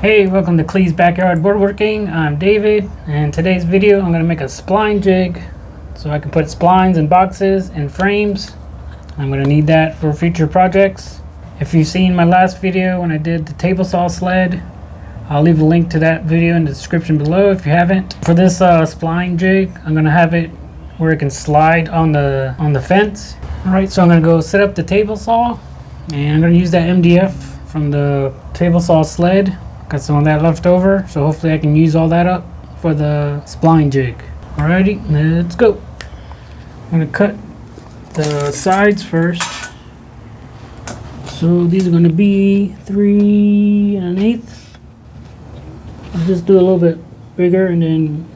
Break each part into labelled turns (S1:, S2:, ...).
S1: Hey, welcome to Clee's Backyard Woodworking. I'm David, and today's video I'm going to make a spline jig so I can put splines in boxes and frames. I'm going to need that for future projects. If you've seen my last video when I did the table saw sled, I'll leave a link to that video in the description below if you haven't. For this spline jig, I'm going to have it where it can slide on the fence. Alright, so I'm going to go set up the table saw, and I'm going to use that MDF from the table saw sled. Got some of that left over, so hopefully I can use all that up for the spline jig. Alrighty, let's go. I'm gonna cut the sides first. So these are gonna be 3 1/8. I'll just do a little bit bigger and then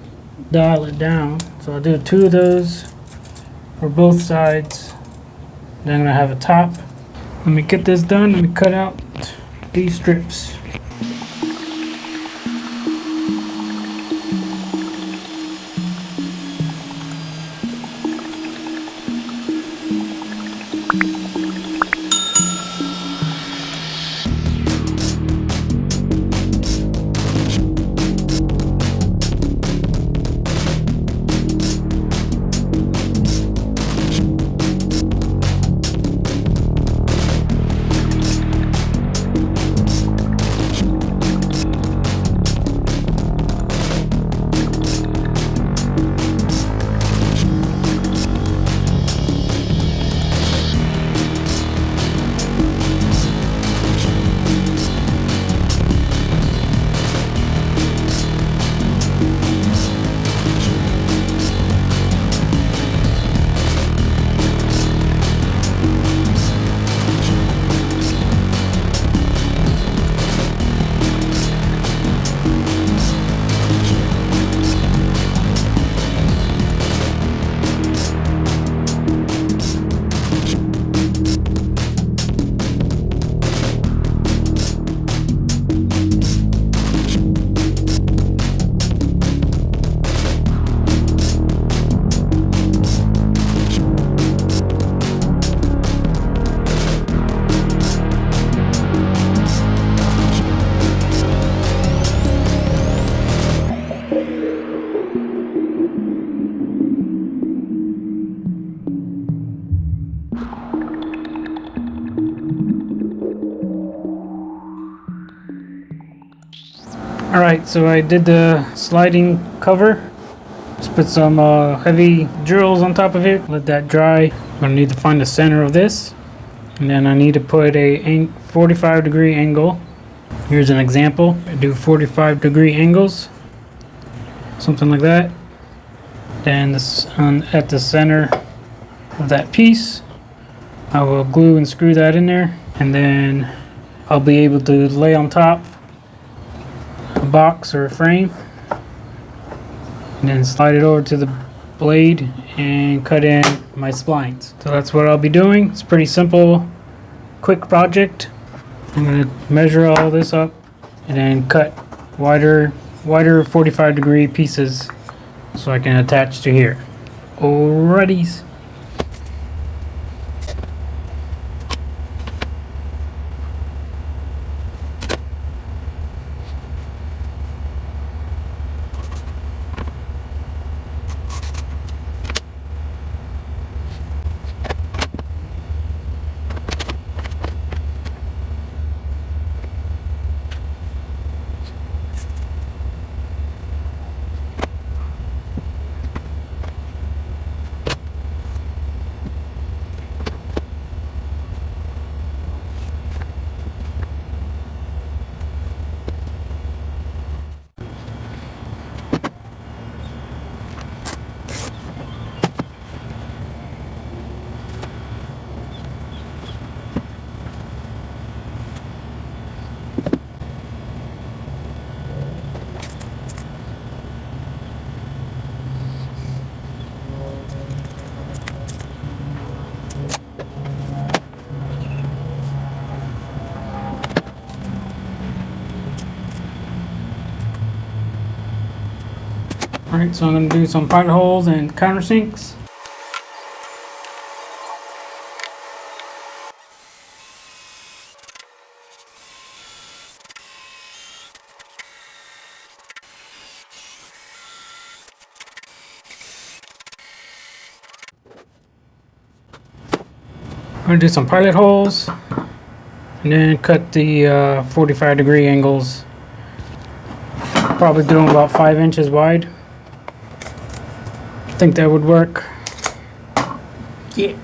S1: dial it down. So I'll do 2 of those for both sides. Then I'm gonna have a top. Let me get this done. Let me cut out these strips. Alright, so I did the sliding cover. Just put some heavy drills on top of it. Let that dry. I'm going to need to find the center of this. And then I need to put a 45-degree angle. Here's an example. I do 45-degree angles. Something like that. Then at the center of that piece, I will glue and screw that in there. And then I'll be able to lay on top a box or a frame, and then slide it over to the blade and cut in my splines. So that's what I'll be doing. It's a pretty simple, quick project. I'm going to measure all this up and then cut wider 45-degree pieces so I can attach to here. Alrighty. Alright, so I'm going to do some pilot holes and countersinks. gonna do some pilot holes and then cut the 45-degree angles. Probably do them about 5 inches wide. I think that would work. Yeah.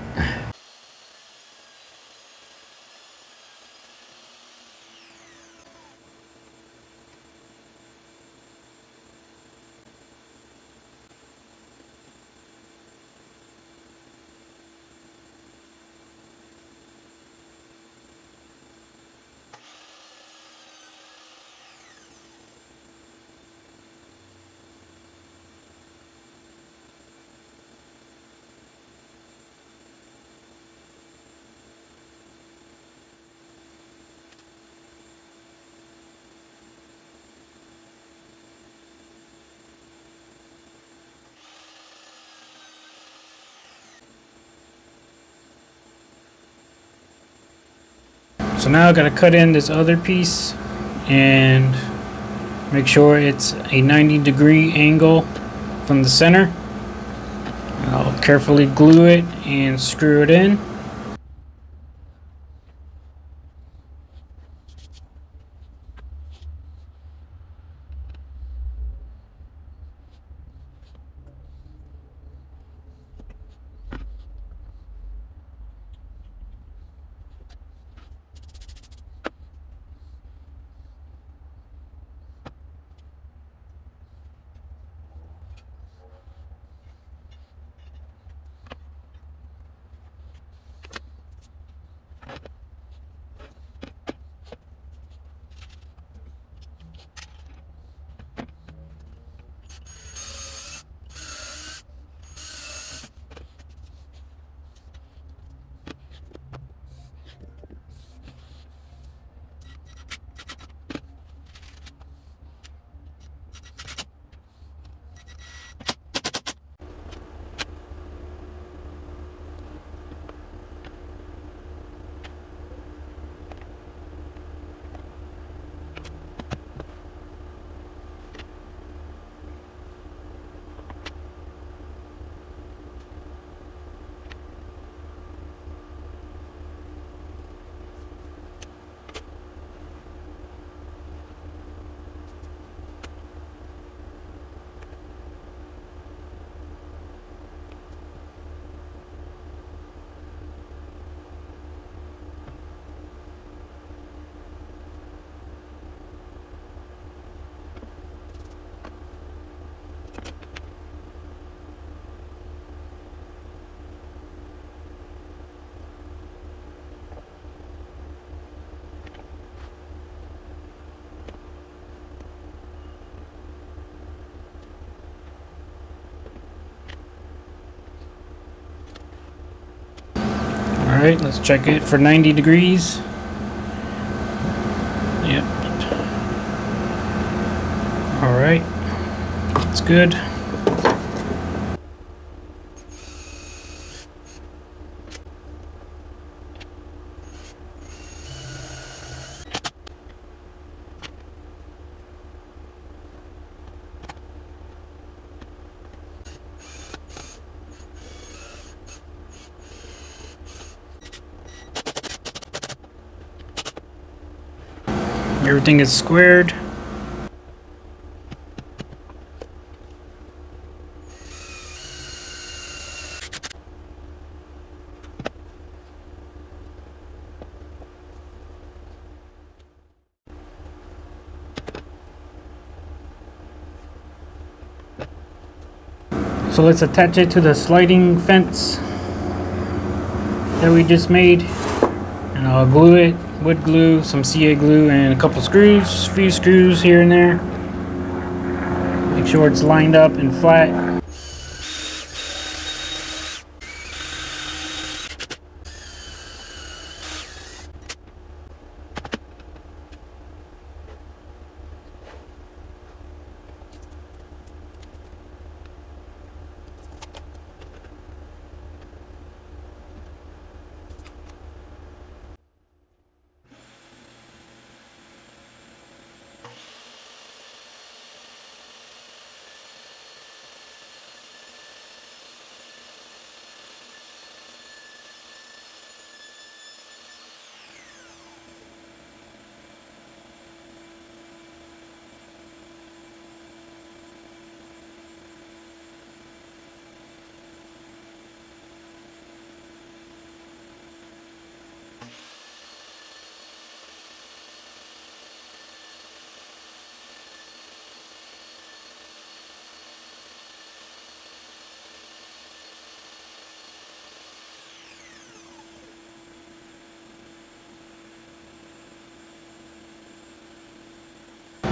S1: So now I gotta cut in this other piece and make sure it's a 90-degree angle from the center. I'll carefully glue it and screw it in. Alright, let's check it for 90 degrees. Yep. Alright, that's good. Everything is squared. So let's attach it to the sliding fence that we just made, and I'll glue it. Wood glue, some CA glue, and a couple screws, a few screws here and there. Make sure it's lined up and flat.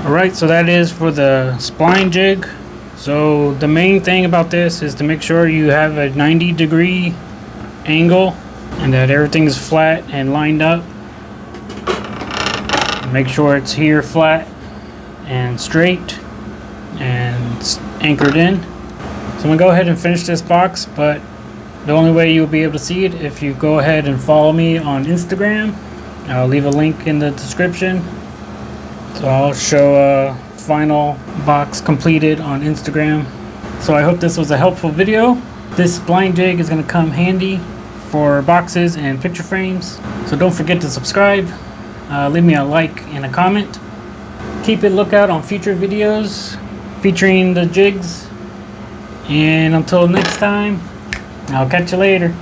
S1: Alright, so that is for the spline jig. So the main thing about this is to make sure you have a 90-degree angle and that everything is flat and lined up. Make sure it's here flat and straight and anchored in. So I'm going to go ahead and finish this box, but the only way you'll be able to see it if you go ahead and follow me on Instagram. I'll leave a link in the description. So I'll show a final box completed on Instagram. So I hope this was a helpful video. This spline jig is going to come handy for boxes and picture frames. So don't forget to subscribe. Leave me a like and a comment. Keep a lookout on future videos featuring the jigs. And until next time, I'll catch you later.